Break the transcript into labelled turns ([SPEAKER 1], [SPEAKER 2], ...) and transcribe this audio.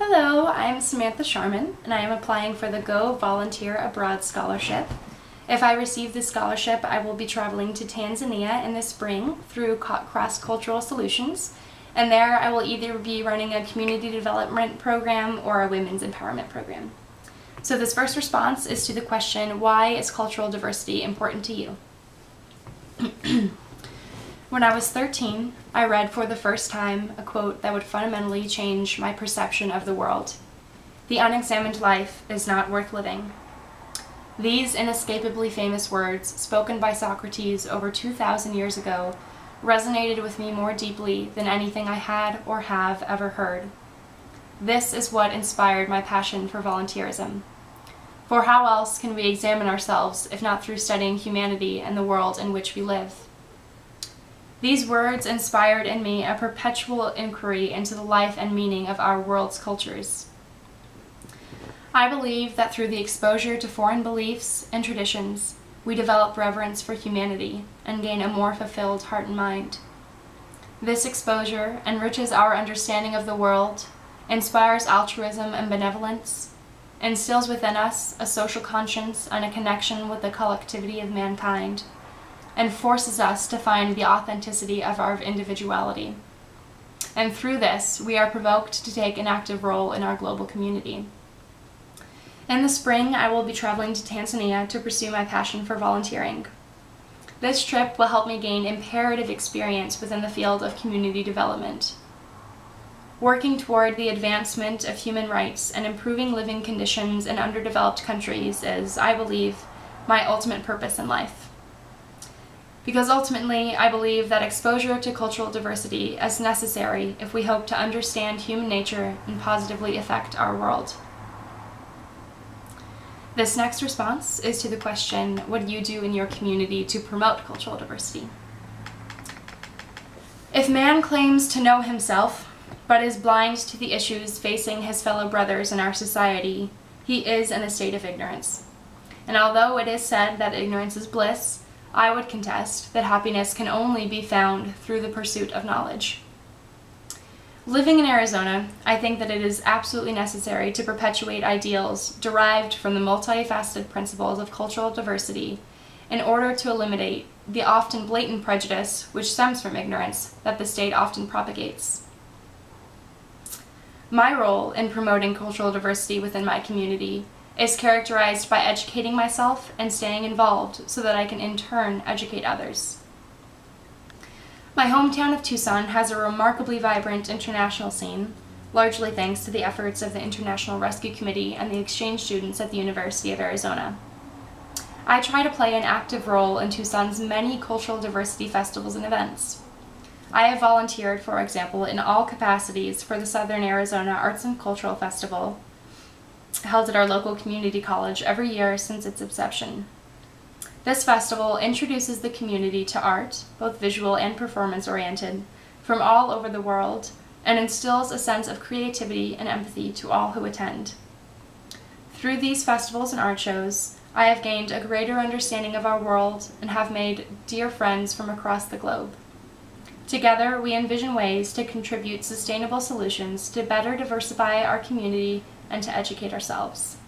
[SPEAKER 1] Hello, I'm Samantha Sharman, and I am applying for the Go Volunteer Abroad Scholarship. If I receive this scholarship, I will be traveling to Tanzania in the spring through Cross-Cultural Solutions, and there I will either be running a community development program or a women's empowerment program. So this first response is to the question, why is cultural diversity important to you? When I was 13, I read for the first time a quote that would fundamentally change my perception of the world. The unexamined life is not worth living. These inescapably famous words, spoken by Socrates over 2,000 years ago, resonated with me more deeply than anything I had or have ever heard. This is what inspired my passion for volunteerism. For how else can we examine ourselves if not through studying humanity and the world in which we live? These words inspired in me a perpetual inquiry into the life and meaning of our world's cultures. I believe that through the exposure to foreign beliefs and traditions, we develop reverence for humanity and gain a more fulfilled heart and mind. This exposure enriches our understanding of the world, inspires altruism and benevolence, instills within us a social conscience and a connection with the collectivity of mankind, and forces us to find the authenticity of our individuality. And through this, we are provoked to take an active role in our global community. In the spring, I will be traveling to Tanzania to pursue my passion for volunteering. This trip will help me gain imperative experience within the field of community development. Working toward the advancement of human rights and improving living conditions in underdeveloped countries is, I believe, my ultimate purpose in life. Because ultimately, I believe that exposure to cultural diversity is necessary if we hope to understand human nature and positively affect our world. This next response is to the question, what do you do in your community to promote cultural diversity? If man claims to know himself, but is blind to the issues facing his fellow brothers in our society, he is in a state of ignorance. And although it is said that ignorance is bliss, I would contest that happiness can only be found through the pursuit of knowledge. Living in Arizona, I think that it is absolutely necessary to perpetuate ideals derived from the multifaceted principles of cultural diversity in order to eliminate the often blatant prejudice which stems from ignorance that the state often propagates. My role in promoting cultural diversity within my community is characterized by educating myself and staying involved so that I can in turn educate others. My hometown of Tucson has a remarkably vibrant international scene, largely thanks to the efforts of the International Rescue Committee and the exchange students at the University of Arizona. I try to play an active role in Tucson's many cultural diversity festivals and events. I have volunteered, for example, in all capacities for the Southern Arizona Arts and Cultural Festival, held at our local community college every year since its inception. This festival introduces the community to art, both visual and performance-oriented, from all over the world, and instills a sense of creativity and empathy to all who attend. Through these festivals and art shows, I have gained a greater understanding of our world and have made dear friends from across the globe. Together, we envision ways to contribute sustainable solutions to better diversify our community and to educate ourselves.